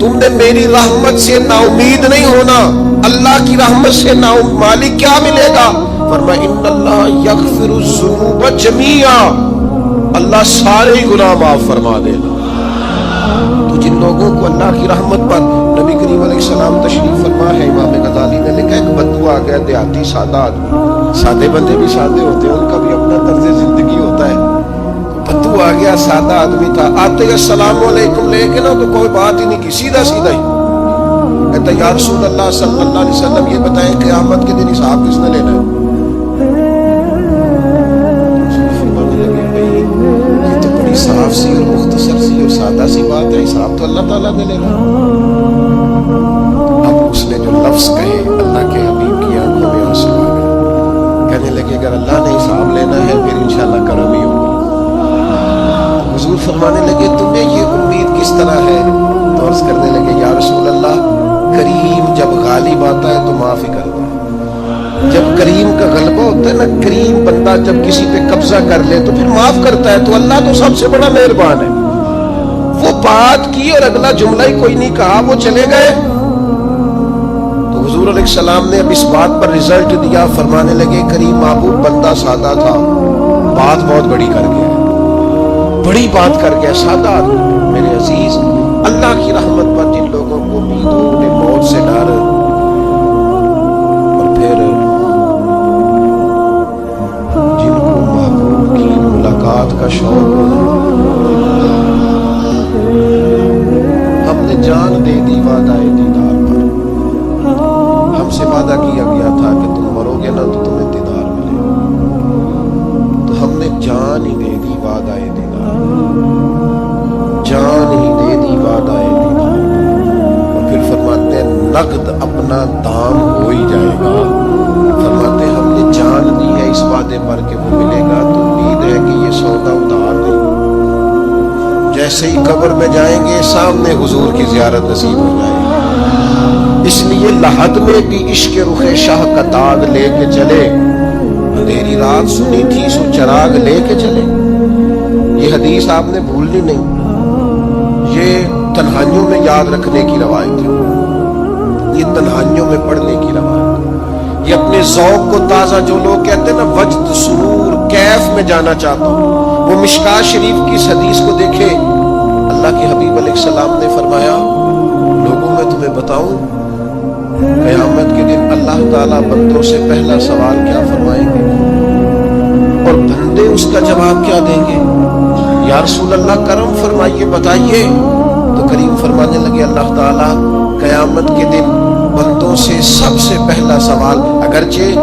تم نے میری رحمت سے نا امید نہیں ہونا. اللہ کی رحمت سے نا مالک کیا ملے گا؟ فرمایا ان اللہ یغفر الذنوب جمیعا، اللہ سارے گناہ معاف فرما دے گا. تو جن لوگوں کو اللہ کی رحمت پر نبی کریم علیہ السلام تشریف فرما ہے، امام غزالی نے لکھا ایک بدو آ گیا، دیہاتی سادہ آدمی، سادے بندے بھی سادے ہوتے ہیں، ان کا بھی اپنا طرز زندگی ہوتا ہے. بدو آ گیا، سادہ آدمی تھا، آتے ہی السلام علیکم لے کے نا تو کوئی بات ہی نہیں کی، سیدھا سیدھا ہی کہتا یا رسول اللہ صلی اللہ علیہ وسلم یہ بتائیں قیامت کے دن حساب کس نے لینا ہے؟ صاف سی اور مختصر سی اور سادہ سی بات ہے، حساب تو اللہ تعالیٰ نے لینا. اب اس نے جو لفظ کہے اللہ کے حبیب کی آنکھوں میں آنسو آ گئے. کہنے لگے اگر اللہ نے حساب لینا ہے پھر انشاءاللہ کرم ہی ہوگا. حضور فرمانے لگے تمہیں یہ امید کس طرح ہے؟ تو عرض کرنے لگے یا رسول اللہ کریم جب غالب آتا ہے تو معاف ہی کرتا ہے. جب کریم کا غلبہ ہوتا ہے نا، کریم بندہ جب کسی پہ قبضہ کر لے تو پھر معاف کرتا ہے. تو اللہ تو سب سے بڑا مہربان ہے. وہ بات کی اور اگلا جملہ ہی کوئی نہیں کہا، وہ چلے گئے. تو حضور علیہ السلام نے اب اس بات پر رزلٹ دیا، فرمانے لگے کریم محبوب بندہ سادہ تھا، بات بہت بڑی کر گیا، بڑی بات کر گیا. سادہ آدمی میرے عزیز، اللہ کی رحمت پر جن لوگوں کو امید ہو، انہیں موت سے ڈر اور پھر جن کو محبوب کی ملاقات کا شوق ہو، ہم نے جان دے دی وعدہ دیدار پر. ہم سے وعدہ کیا گیا تھا کہ تم مرو گے نا تو تمہیں دیدار ملے گا، تو ہم نے جان ہی دے دی وعدہ دیدار، جان ہی دے دی وعدہ دیدار. اور پھر فرماتے ہیں نقد اپنا دام ہو ہی جائے گا. فرماتے ہیں ہم نے جان دی ہے اس وعدے پر کہ وہ ملے گا، تو امید ہے کہ یہ سودا ادھار نہیں. جیسے ہی قبر میں جائیں گے سامنے حضور کی زیارت نصیب ہو جائے گی. اس لیے لحد میں بھی عشق رخ شاہ کا تاغ لے کے چلے، اندھیری رات سنی تھی سو چراغ لے کے چلے. یہ حدیث آپ نے بھولنی نہیں، یہ تنہائیوں میں یاد رکھنے کی روایت ہے، یہ تنہائیوں میں پڑھنے کی روایت ہے. یہ اپنے ذوق کو تازہ، جو لوگ کہتے ہیں نا وجد سرور کیف میں جانا چاہتا ہوں، وہ مشکاہ شریف کی اس حدیث کو دیکھے. اللہ کے حبیب علیہ السلام نے فرمایا لوگوں میں تمہیں بتاؤں قیامت کے دن اللہ تعالیٰ بندوں سے پہلا سوال کیا فرمائیں گے اور بندے اس کا جواب کیا دیں گے؟ یا رسول اللہ کرم فرمائیے بتائیے. تو کریم فرمانے لگے اللہ تعالیٰ قیامت کے دن بندوں سے سب سے پہلا سوال، اگرچہ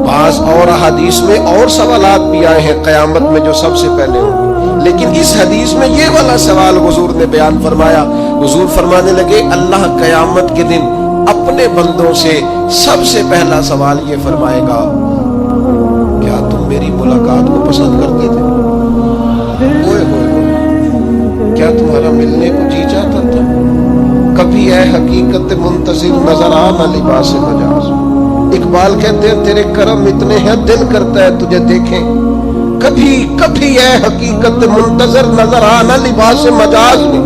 بعض اور احادیث میں اور سوالات بھی آئے ہیں قیامت میں جو سب سے پہلے ہوں گے، لیکن اس حدیث میں یہ والا سوال حضور نے بیان فرمایا. حضور فرمانے لگے اللہ قیامت کے دن اپنے بندوں سے سب سے پہلا سوال یہ فرمائے گا کیا تم میری ملاقات کو پسند کرتے تھے؟ ہوئے کیا تمہارا ملنے کو جی چاہتا تھا؟ کبھی اے حقیقت منتظر نظر آنا لباس مجاز. اقبال کہتے ہیں تیرے کرم اتنے ہیں دل کرتا ہے تجھے دیکھیں. کبھی کبھی اے حقیقت منتظر نظر آنا لباس مجاز میں.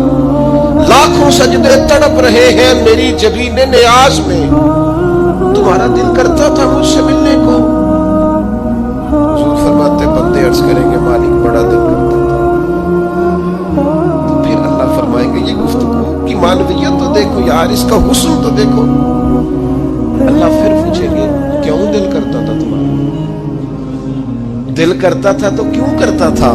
لاکھوں سجدے تڑپ رہے ہیں میری جبین نیاز میں. تمہارا دل کرتا تھا مجھ سے ملنے کو. حضور فرماتے بندے عرض کریں گے مالک بڑا دل کرتا تھا. تو پھر اللہ فرمائیں گے یہ گفتگو کی معنویت تو دیکھو یار، اس کا حسن تو دیکھو. اللہ پھر پوچھیں گے کیوں دل کرتا تھا تمہارا؟ دل کرتا تھا تو کیوں کرتا تھا؟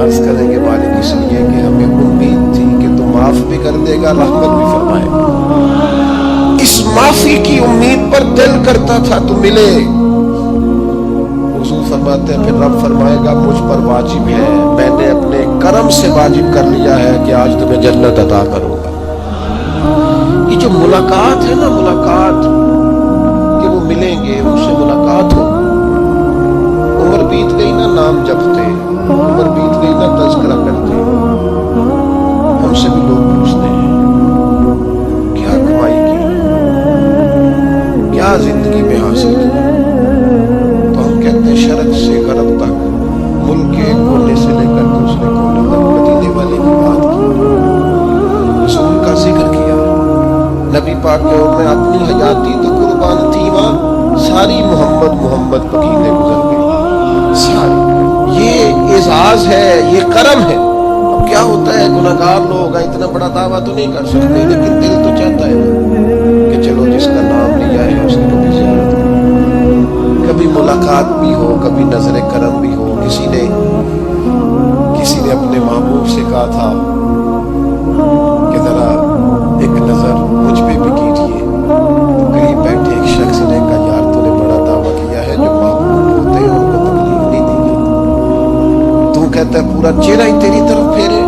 عرض کریں گے مالک اس لیے کہ ہمیں امید تھی کہ تم معاف بھی کر دے گا، رحمت بھی فرمائے گا. اس معافی کی امید پر دل کرتا تھا تو ملے. حضور فرماتے ہیں پھر رب فرمائے گا مجھ پر واجب ہے، میں نے اپنے کرم سے واجب کر لیا ہے کہ آج تمہیں جنت عطا کروں گا. یہ جو ملاقات ہے نا، ملاقات کہ وہ ملیں گے ان سے ملاقات ہو. عمر بیت گئی نا نام جپتے، عمر بیت گئی نا تذکرہ کرتے. ہم سے بھی لوگ پوچھتے ہیں کیا کمائی کی، کیا زندگی میں حاصل کی، تو ہم کہتے ہیں شرق سے غرب تک ملک کے کونے سے لے کر دوسرے کونے تک مدینے والے کی بات کی، رسول کا ذکر کیا، نبی پاک کے اور میں اپنی حیاتی تو قربان تھی وہاں ساری محمد محمد پکیلے گزر گئی ساری. یہ اعزاز ہے, یہ کرم ہے. اب کیا ہوتا ہے گناہگار لوگ اتنا بڑا دعویٰ تو نہیں کر سکتے, لیکن دل تو چاہتا ہے کہ چلو جس کا نام لیا ہے اس کی کبھی زیارت کرو, کبھی ملاقات بھی ہو, کبھی نظر کرم بھی ہو. کسی نے اپنے محبوب سے کہا تھا کہ ذرا ایک نظر مجھ پہ بھی کیجیے. قریب بیٹھے ایک شخص نے کہا یار تو نے بڑا دعویٰ کیا ہے, جو محبوب ہوتے ہیں ان کو تکلیف نہیں دی جاتی, تو کہتا ہے پورا چہرہ ہی تیری طرف پھیرے.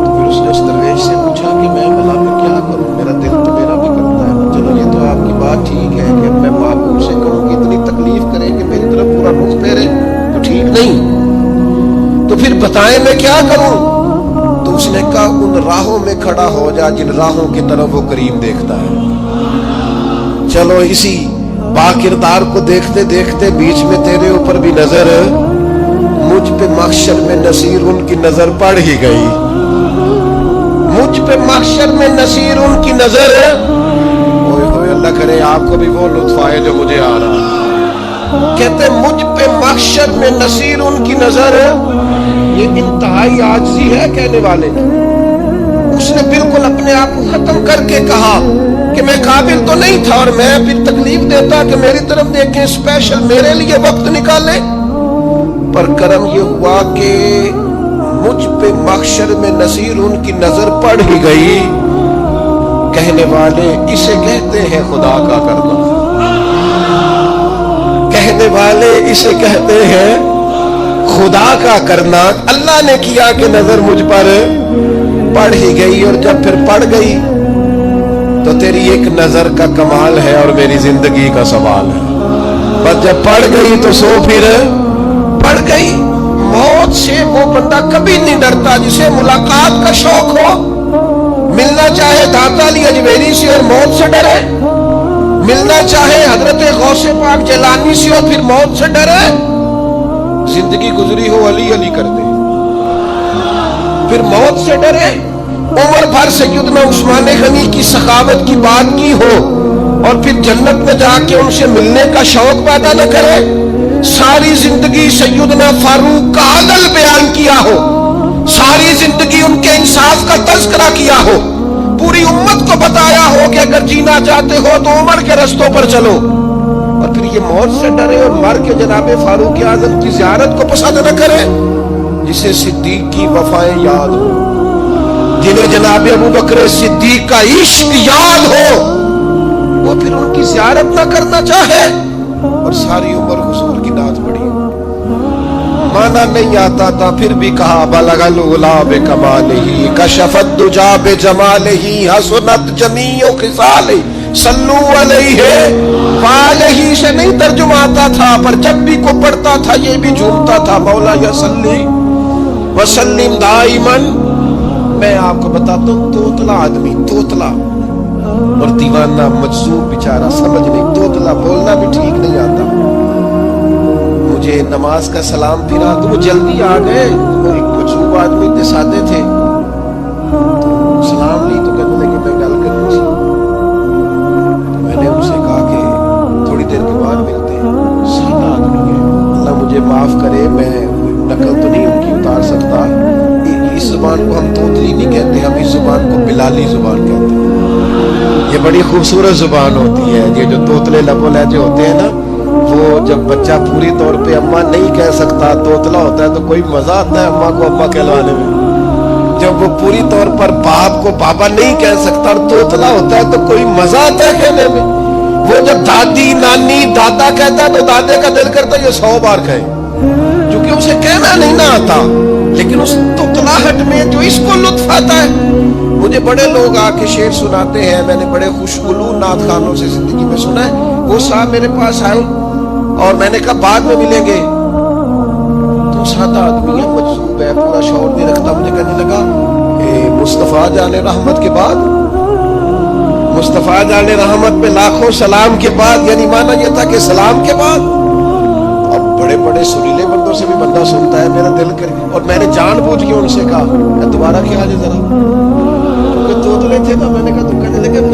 تو پھر اس نے اس درویش سے پوچھا کہ میں بھلا میں کیا کروں, میرا دل تو میرا بھی کرتا ہے. چلو یہ تو آپ کی بات ٹھیک ہے کہ میں محبوب سے کہوں کہ اتنی تکلیف کرے کہ میری طرف پورا رخ پھیرے تو ٹھیک نہیں, تو پھر بتائیں میں کیا کروں. تو اس نے کہا ان راہوں میں کھڑا ہو جا جن راہوں کی طرف وہ کریم دیکھتا ہے. چلو اسی با کردار کو دیکھتے دیکھتے بیچ میں تیرے اوپر بھی نظر, مجھ پہ محشر میں نصیر ان کی نظر پڑ ہی گئی. مجھ پہ محشر میں نصیر ان کی نظر, اوئے ہوئے اللہ کرے آپ کو بھی وہ لطف آئے جو مجھے آ رہا. کہتے مجھ پہ محشر میں نصیر ان کی نظر. یہ انتہائی عاجزی ہے کہنے والے نے. اس نے بالکل اپنے آپ کو ختم کر کے کہا کہ میں قابل تو نہیں تھا اور میں پھر تکلیف دیتا کہ میری طرف دیکھیں, اسپیشل میرے لیے وقت نکالے. پر کرم یہ ہوا کہ مجھ پہ محشر میں نصیر ان کی نظر پڑ ہی گئی. کہنے والے اسے کہتے ہیں خدا کا کرنا, کہنے والے اسے کہتے ہیں خدا کا کرنا. اللہ نے کیا کہ نظر مجھ پر پڑ ہی گئی, اور جب پھر پڑ گئی تو تیری ایک نظر کا کمال ہے اور میری زندگی کا سوال ہے. بس جب پڑ گئی تو سو پھر پڑ گئی. موت سے وہ بندہ کبھی نہیں ڈرتا جسے ملاقات کا شوق ہو. ملنا چاہے داتا علی اجمیری سے اور موت سے ڈرے, ملنا چاہے حضرت غوث پاک جیلانی سے اور پھر موت سے ڈرے. زندگی گزری ہو علی علی کر دے پھر موت سے ڈرے. عمر بھر سیدنا عثمان غنی کی سخاوت کی بات کی ہو اور پھر جنت میں جا کے ان سے ملنے کا شوق پیدا نہ کرے. ساری زندگی سیدنا فاروق کا عدل بیان کیا ہو, ساری زندگی ان کے انصاف کا تذکرہ کیا ہو, پوری امت کو بتایا ہو کہ اگر جینا چاہتے ہو تو عمر کے رستوں پر چلو, اور پھر یہ موت سے ڈرے اور مر کے جناب فاروق اعظم کی زیارت کو پسند نہ کرے. جسے صدیق کی وفائیں یاد ہو, جنہیں جناب ابو بکر صدیق کا عشق یاد ہو, وہ پھر ان کی زیارت نہ کرنا چاہے اور ساری عمر حضور کی نعت پڑھی. مانا نہیں آتا تھا پھر بھی کہا بلغ العلا بکمالہ کشف الدجا بجمالہ حسنت جمیع خصالہ صلو علیہ. فعلیہ سے نہیں ترجمہ آتا تھا پر جب بھی کو پڑھتا تھا یہ بھی جھومتا تھا مولا یا صلی وسلم دائماً. میں آپ کو بتاتا ہوں توتلا آدمی, توتلا اور دیوانہ مجذوب بیچارہ, سمجھ نہیں, توتلا بولنا بھی ٹھیک نہیں آتا. مجھے نماز کا سلام پھرا تو وہ جلدی آ گئے, وہ ایک مجذوب آدمی اتنے سادے تھے, تو سلام لی تو کہنے لگے میں گل کرنی تھی. میں نے ان سے کہا کہ تھوڑی دیر کے بعد ملتے ہیں. سادہ آدمی ہے, اللہ مجھے معاف کرے, میں نقل تو نہیں ان کی اتار سکتا. اس زبان کو ہم توتلی نہیں کہتے, ہم اس زبان کو بلالی زبان کہتے ہیں. یہ بڑی خوبصورت زبان ہوتی ہے. یہ جو توتلے لب و لہجے ہوتے ہیں نا, وہ جب بچہ پوری طور پہ اماں نہیں کہہ سکتا, توتلا ہوتا ہے, تو کوئی مزہ آتا ہے اماں کو اماں کہلوانے میں. جب وہ پوری طور پر باپ کو بابا نہیں کہہ سکتا اور توتلا ہوتا ہے تو کوئی مزہ آتا ہے کہنے میں. وہ جب دادی نانی دادا کہتا ہے تو دادے کا دل کرتا ہے یہ 100 بار کہے, کیونکہ اسے کہنا نہیں نہ آتا. لیکن اس توتلاہٹ میں جو اس کو لطف آتا ہے. مجھے بڑے لوگ آ کے شعر سناتے ہیں, میں نے بڑے خوشگلو نعت خانوں سے زندگی میں سنا ہے. وہ صاحب میرے پاس آئے اور میں نے کہا بعد میں ملیں گے, تو سادہ آدمی ہے, مجذوب ہے, پورا شعور نہیں رکھتا. مجھے کہنے لگا مصطفیٰ جان رحمت کے بعد, مصطفیٰ جان رحمت پہ لاکھوں سلام کے بعد, یعنی مانا یہ تھا کہ سلام کے بعد. اب بڑے بڑے سریلے بندوں سے بھی بندہ سنتا ہے, میرا دل کر, اور میں نے جان بوجھ کے ان سے کہا دوبارہ کیا ہے ذرا, کیونکہ توتلے تھے نا. میں نے کہا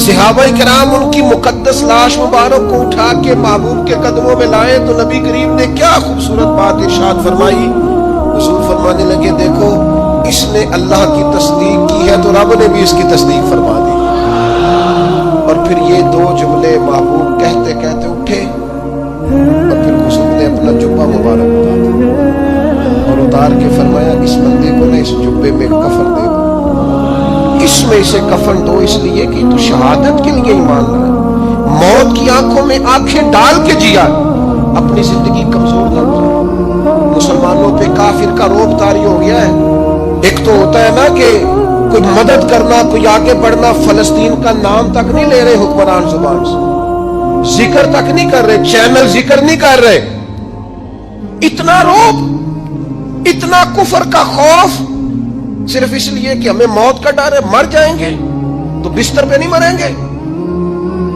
صحابہ کرام ان کی مقدس لاش مبارک کو اٹھا کے محبوب کے قدموں میں لائے تو نبی کریم نے کیا خوبصورت بات ارشاد فرمائی. حضور فرمانے لگے دیکھو اس نے اللہ کی تصدیق کی ہے تو رب نے بھی اس کی تصدیق فرما دی. اور پھر یہ دو جملے محبوب کہتے کہتے اٹھے اور پھر حضور نے اپنا جبہ مبارک اتارا اور اتار کے فرمایا اس بندے کو نہ اس جبے میں کفن دے دو, اس میں اسے کفن دو, اس لیے کہ تو شہادت کے لیے ایمان لایا, موت کی آنکھوں میں آنکھیں ڈال کے جیا, اپنی زندگی کمزور نہ گزاری. مسلمانوں پہ کافر کا روب طاری ہو گیا ہے. ایک تو ہوتا ہے نا کہ کوئی مدد کرنا, کوئی آگے بڑھنا, فلسطین کا نام تک نہیں لے رہے حکمران زبان سے, ذکر تک نہیں کر رہے, چینل ذکر نہیں کر رہے. اتنا روب, اتنا کفر کا خوف, صرف اس لیے کہ ہمیں موت کا ڈر ہے. مر جائیں گے تو بستر پہ نہیں مریں گے,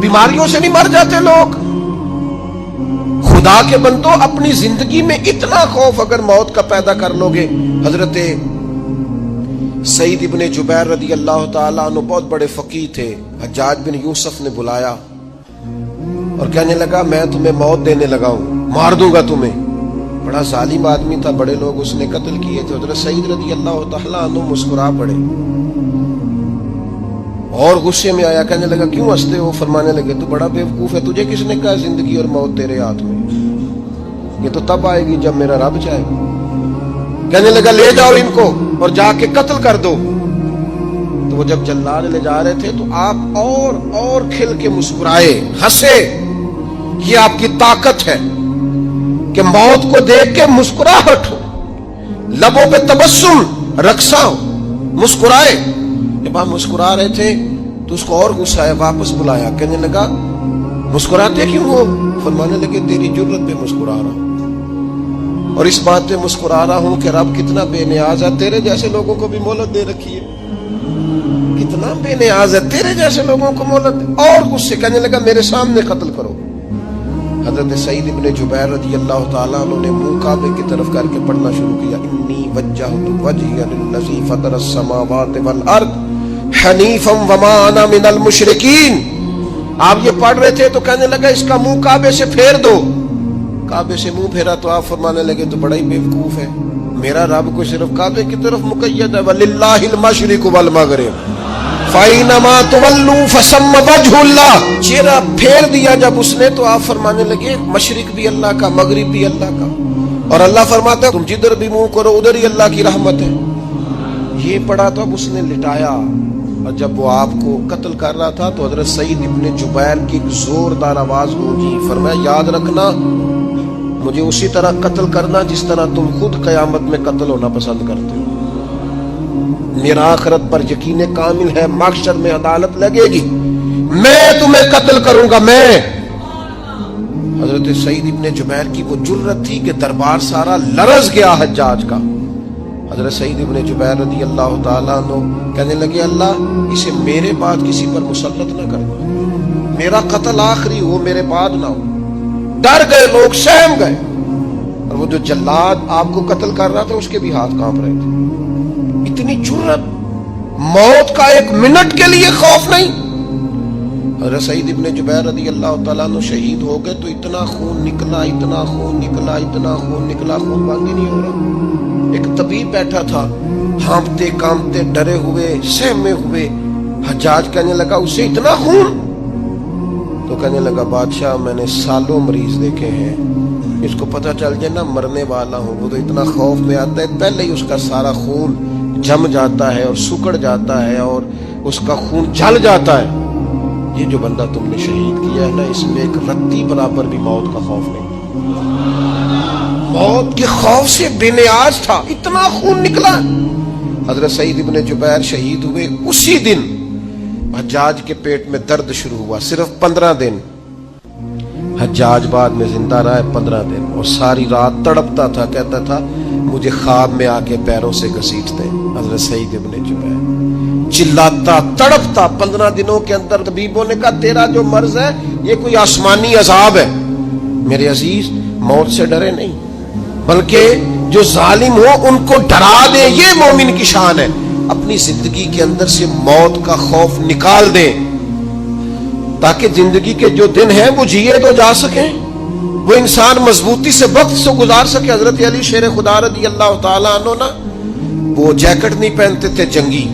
بیماریوں سے نہیں مر جاتے لوگ. خدا کے بندو اپنی زندگی میں اتنا خوف اگر موت کا پیدا کر لو گے. حضرت سعید ابن جبیر رضی اللہ تعالیٰ عنہ بہت بڑے فقیہ تھے. حجاج بن یوسف نے بلایا اور کہنے لگا میں تمہیں موت دینے لگا ہوں, مار دوں گا تمہیں. بڑا ظالم آدمی تھا, بڑے لوگ اس نے قتل کیے تھے. حضرت سعید رضی اللہ تعالیٰ عنہ مسکرا پڑے اور غصے میں آیا, کہنے لگا کیوں ہنستے ہو؟ فرمانے لگے تو بڑا بیوقوف ہے, تجھے کس نے کہا زندگی اور موت تیرے ہاتھ میں, یہ تو تب آئے گی جب میرا رب چاہے گا. کہنے لگا لے جاؤ ان کو اور جا کے قتل کر دو. تو وہ جب جلاد لے جا رہے تھے تو آپ اور کھل کے مسکرائے, ہنسے. یہ آپ کی طاقت ہے کہ موت کو دیکھ کے مسکراہٹ ہو, لبوں پہ تبسم, رقصہ ہو, مسکرائے. جب آپ مسکرا رہے تھے تو اس کو اور غصہ آیا, واپس بلایا. کہنے لگا مسکراتے کیوں ہو؟ فرمانے لگے تیری جرت پہ مسکرا رہا ہوں, اور اس بات پہ مسکرا رہا ہوں کہ رب کتنا بے نیاز ہے, تیرے جیسے لوگوں کو بھی مہلت دے رکھی ہے. کتنا بے نیاز ہے, تیرے جیسے لوگوں کو مہلت دے. اور غصے, کہنے لگا میرے سامنے قتل کرو. حضرت سعید ابن جبیر رضی اللہ تعالیٰ عنہ نے منہ کعبے کی طرف کر کے پڑھنا شروع کیا, انی وجہت وجہی للذی فطر السماوات والارض حنیفا وما انا من المشرکین. آپ یہ پڑھ رہے تھے تو کہنے لگا اس کا منہ کعبے سے پھیر دو. کعبے سے منہ پھیرا تو آپ فرمانے لگے تو بڑا ہی بیوقوف ہے, میرا رب کو صرف کعبے کی طرف مقید ہے, وللہ المشرق والمغرب فَإِنَّمَا تُوَلُّوا فَثَمَّ وَجْهُ اللَّهِ. چہرہ پھیر دیا جب اس نے تو آپ فرمانے لگے مشرق بھی اللہ کا, مغرب بھی اللہ کا. اور اللہ فرماتا ہے تم جدھر بھی منہ کرو ادھر ہی اللہ کی رحمت ہے. یہ پڑھا تو اب اس نے لٹایا, اور جب وہ آپ کو قتل کر رہا تھا تو حضرت سعید ابن جبیر کی ایک زوردار آواز گونجی. فرمایا یاد رکھنا مجھے اسی طرح قتل کرنا جس طرح تم خود قیامت میں قتل ہونا پسند کرتے ہو. میرا آخرت پر یقین کامل ہے, محشر میں عدالت لگے گی, میں تمہیں قتل کروں گا میں. حضرت سعید ابن جبیر کی وہ جرت تھی کہ دربار سارا لرز گیا حجاج کا. حضرت سعید ابن جبیر رضی اللہ تعالیٰ عنہ کہنے لگے اللہ اسے میرے بعد کسی پر مسلط نہ کرنا, میرا قتل آخری ہو, میرے بعد نہ ہو. ڈر گئے لوگ, سہم گئے. اور وہ جو جلاد آپ کو قتل کر رہا تھا اس کے بھی ہاتھ کانپ رہے تھے. اتنی جرت, موت کا ایک منٹ کے لیے خوف نہیں. حضرت سعید ابن جبیر رضی اللہ تعالیٰ عنہ شہید ہو گئے تو اتنا خون نکلا, اتنا خون نکلا, اتنا خون نکلا, خون بند ہی نہیں ہو رہا. ایک طبیب بیٹھا تھا, ہانپتے کانپتے ڈرے ہوئے, سہمے ہوئے. حجاج کہنے لگا اسے اتنا خون؟ تو کہنے لگا بادشاہ میں نے سالوں مریض دیکھے ہیں, اس کو پتہ چل جائے نا مرنے والا ہوں وہ تو اتنا خوف میں آتا ہے, پہلے ہی اس کا سارا خون جم جاتا ہے اور سکڑ جاتا ہے اور اس کا خون جل جاتا ہے. یہ جو بندہ تم نے شہید کیا ہے نا اس میں ایک رتی برابر بھی موت کا خوف نہیں, موت کے خوف سے بے نیاز تھا, اتنا خون نکلا. حضرت سعید ابن جبیر شہید ہوئے اسی دن حجاج کے پیٹ میں درد شروع ہوا, صرف 15 دن. حجاج بعد میں زندہ رہا 15 دن, اور ساری رات تڑپتا تھا, کہتا تھا مجھے خواب میں آ کے پیروں سے گھسیٹتے. حضرت سعید ابن جبیر چلاتا تڑپتا 15 دنوں کے اندر. طبیبوں نے کہا تیرا جو مرض ہے یہ کوئی آسمانی عذاب ہے. میرے عزیز موت سے ڈرے نہیں بلکہ جو ظالم ہو ان کو ڈرا دے, یہ مومن کی شان ہے. اپنی زندگی کے اندر سے موت کا خوف نکال دیں. تاکہ زندگی کے جو دن ہیں وہ جیے تو جا سکیں, وہ انسان مضبوطی سے وقت سے گزار سکے. حضرت علی شیر خدا رضی اللہ تعالیٰ عنہ نا وہ جیکٹ نہیں پہنتے تھے جنگی,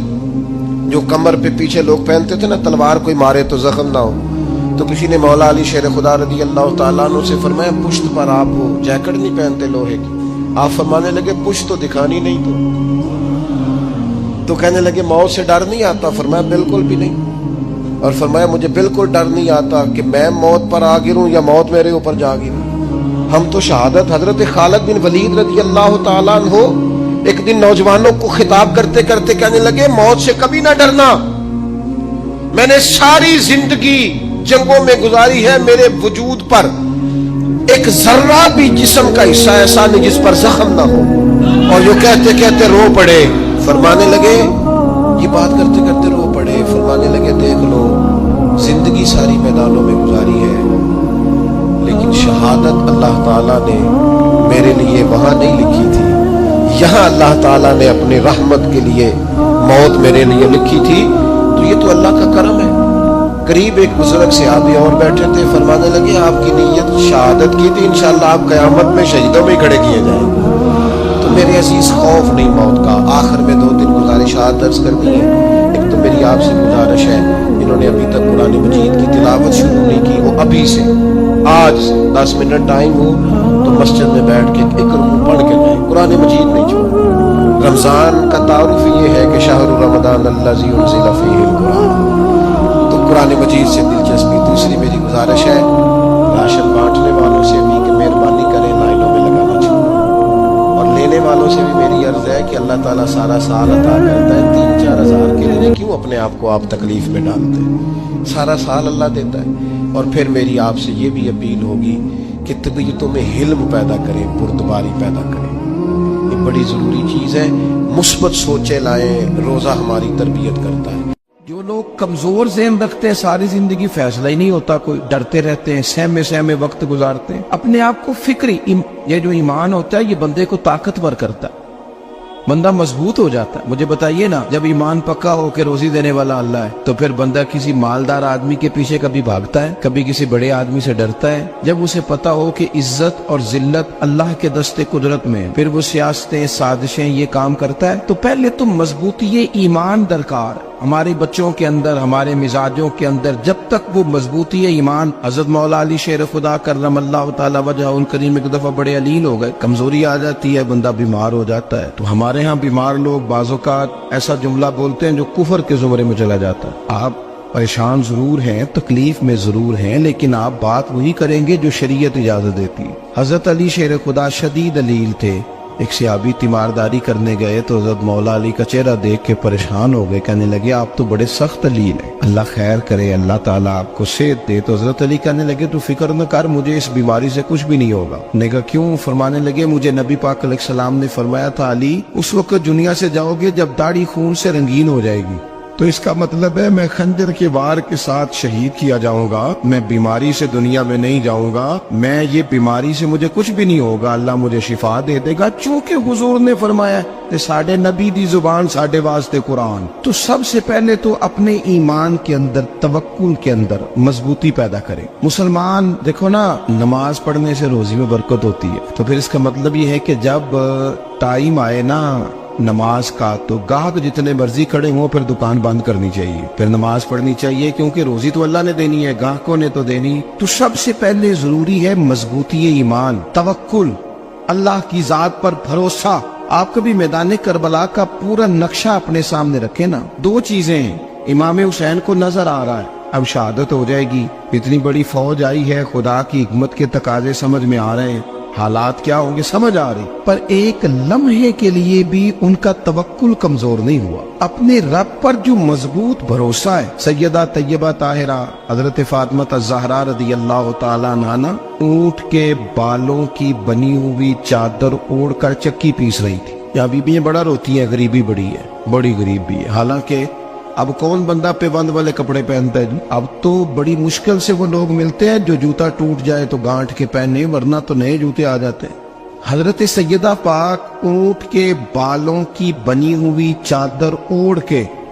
جو کمر پہ پیچھے لوگ پہنتے تھے نا, تلوار کوئی مارے تو زخم نہ ہو. تو کسی نے مولا علی شیر خدا رضی اللہ تعالیٰ عنہ سے فرمایا پشت پر آپ وہ جیکٹ نہیں پہنتے لوہے کی. آپ فرمانے لگے پشت تو دکھانی نہیں تو کہنے لگے موت سے ڈر نہیں آتا؟ فرمایا بالکل بھی نہیں. اور فرمایا مجھے بالکل ڈر نہیں آتا کہ میں موت پر آ گروں یا موت میرے اوپر جا گرے. ہم تو شہادت حضرت خالد بن ولید رضی اللہ تعالیٰ عنہ ایک دن نوجوانوں کو خطاب کرتے کرتے کہنے لگے موت سے کبھی نہ ڈرنا, میں نے ساری زندگی جنگوں میں گزاری ہے, میرے وجود پر ایک ذرہ بھی جسم کا حصہ ایسا نہیں جس پر زخم نہ ہو. اور جو کہتے کہتے رو پڑے. فرمانے لگے یہ بات کرتے کرتے رو پڑے. فرمانے لگے دیکھ لو زندگی ساری میدانوں میں گزاری ہے, لیکن شہادت اللہ تعالیٰ نے میرے لیے وہاں نہیں لکھی تھی, یہاں اللہ تعالیٰ نے اپنی رحمت کے لیے موت میرے لیے لکھی تھی. تو یہ تو اللہ کا کرم ہے. قریب ایک بزرگ صحابی اور بیٹھے تھے. فرمانے لگے آپ کی نیت شہادت کی تھی, انشاءاللہ آپ قیامت میں شہیدوں میں کھڑے کیے جائیں. تو میرے عزیز خوف نہیں موت کا. آخر میں 2-3 گزارشات درج کر دی ہیں. ایک تو میری آپ سے گزارش ہے, انہوں نے ابھی تک قرآن مجید کی تلاوت شروع نہیں کی, وہ ابھی سے آج 10 منٹ ٹائم ہو تو مسجد میں بیٹھ کے ایک رکوع پڑھ کے جائیں. قرآن مجید نہیں چھوڑ. رمضان کا تعارف یہ ہے کہ شہر رمضان الذی انزل فیہ القرآن, تو قرآن مجید سے دلچسپی. دوسری میری گزارش ہے راشن بانٹنے والوں سے بھی کہ مہربانی کریں لائنوں میں لگانا چھوڑیں, اور لینے والوں سے بھی میری عرض ہے کہ اللہ تعالیٰ سارا سال عطا کرتا ہے, 3-4 ہزار کے لیے کیوں اپنے آپ کو آپ تکلیف میں ڈالتے ہیں؟ سارا سال اللہ دیتا ہے. اور پھر میری آپ سے یہ بھی اپیل ہوگی کہ طبیعتوں میں حلم پیدا کریں, بردباری پیدا کریں. یہ بڑی ضروری چیز ہے. مثبت سوچیں لائیں, روزہ ہماری تربیت کرتا ہے. جو لوگ کمزور ذہن رکھتے ہیں ساری زندگی فیصلہ ہی نہیں ہوتا, کوئی ڈرتے رہتے ہیں, سہمے وقت گزارتے ہیں, اپنے آپ کو فکری یہ جو ایمان ہوتا ہے یہ بندے کو طاقتور کرتا ہے, بندہ مضبوط ہو جاتا ہے. مجھے بتائیے نا, جب ایمان پکا ہو کہ روزی دینے والا اللہ ہے تو پھر بندہ کسی مالدار آدمی کے پیچھے کبھی بھاگتا ہے, کبھی کسی بڑے آدمی سے ڈرتا ہے؟ جب اسے پتا ہو کہ عزت اور ذلت اللہ کے دستے قدرت میں, پھر وہ سیاستیں سازشیں یہ کام کرتا ہے. تو پہلے تو مضبوطی ایمان درکار ہے ہمارے بچوں کے اندر, ہمارے مزاجوں کے اندر. جب تک وہ مضبوطی ایمان, حضرت مولا علی شیر خدا کرم اللہ تعالی وجہ الکریم ایک دفعہ بڑے علیل ہو گئے, کمزوری آ جاتی ہے, بندہ بیمار ہو جاتا ہے. تو ہمارے ہاں بیمار لوگ بعض اوقات ایسا جملہ بولتے ہیں جو کفر کے زمرے میں چلا جاتا ہے. آپ پریشان ضرور ہیں, تکلیف میں ضرور ہیں, لیکن آپ بات وہی کریں گے جو شریعت اجازت دیتی ہے. حضرت علی شیر خدا شدید علیل تھے. ایک صحابی تیمارداری کرنے گئے تو حضرت مولا علی کا چہرہ دیکھ کے پریشان ہو گئے, کہنے لگے آپ تو بڑے سخت علیل ہیں, اللہ خیر کرے, اللہ تعالیٰ آپ کو صحت دے. تو حضرت علی کہنے لگے تو فکر نہ کر, مجھے اس بیماری سے کچھ بھی نہیں ہوگا. نے کہا کیوں؟ فرمانے لگے مجھے نبی پاک علیہ السلام نے فرمایا تھا علی اس وقت دنیا سے جاؤ گے جب داڑھی خون سے رنگین ہو جائے گی, تو اس کا مطلب ہے میں خنجر کے وار کے ساتھ شہید کیا جاؤں گا, میں بیماری سے دنیا میں نہیں جاؤں گا, میں یہ بیماری سے مجھے کچھ بھی نہیں ہوگا, اللہ مجھے شفا دے دے گا. چونکہ حضور نے فرمایا کہ ساڈے نبی دی زبان ساڈے واسطے قرآن. تو سب سے پہلے تو اپنے ایمان کے اندر, توکل کے اندر مضبوطی پیدا کریں. مسلمان دیکھو نا, نماز پڑھنے سے روزی میں برکت ہوتی ہے, تو پھر اس کا مطلب یہ ہے کہ جب ٹائم آئے نا نماز کا تو گاہک جتنے مرضی کھڑے ہوں پھر دکان بند کرنی چاہیے, پھر نماز پڑھنی چاہیے, کیونکہ روزی تو اللہ نے دینی ہے, گاہکوں نے تو دینی. تو سب سے پہلے ضروری ہے مضبوطی ایمان, توکل, اللہ کی ذات پر بھروسہ. آپ کبھی میدان کربلا کا پورا نقشہ اپنے سامنے رکھیں نا, 2 چیزیں ہیں. امام حسین کو نظر آ رہا ہے اب شہادت ہو جائے گی, اتنی بڑی فوج آئی ہے, خدا کی حکمت کے تقاضے سمجھ میں آ رہے ہیں, حالات کیا ہوں گے سمجھ آ رہی, پر ایک لمحے کے لیے بھی ان کا توکل کمزور نہیں ہوا. اپنے رب پر جو مضبوط بھروسہ ہے, سیدہ طیبہ طاہرہ حضرت فاطمہ الزہرا رضی اللہ تعالیٰ عنہ اونٹ کے بالوں کی بنی ہوئی چادر اوڑھ کر چکی پیس رہی تھی. یہاں بیویاں بڑا روتی ہیں, غریبی بڑی ہے, بڑی غریب بھی ہے. حالانکہ اب کون بندہ پیبند والے کپڑے پہنتا ہے جی؟ اب تو بڑی مشکل سے وہ لوگ ملتے ہیں جو جوتا ٹوٹ جائے تو گانٹھ کے پہنے, ورنہ تو نئے جوتے آ جاتے ہیں. حضرت سیدہ پاک اونٹ کے بالوں کی بنی ہوئی چادر اوڑھ کے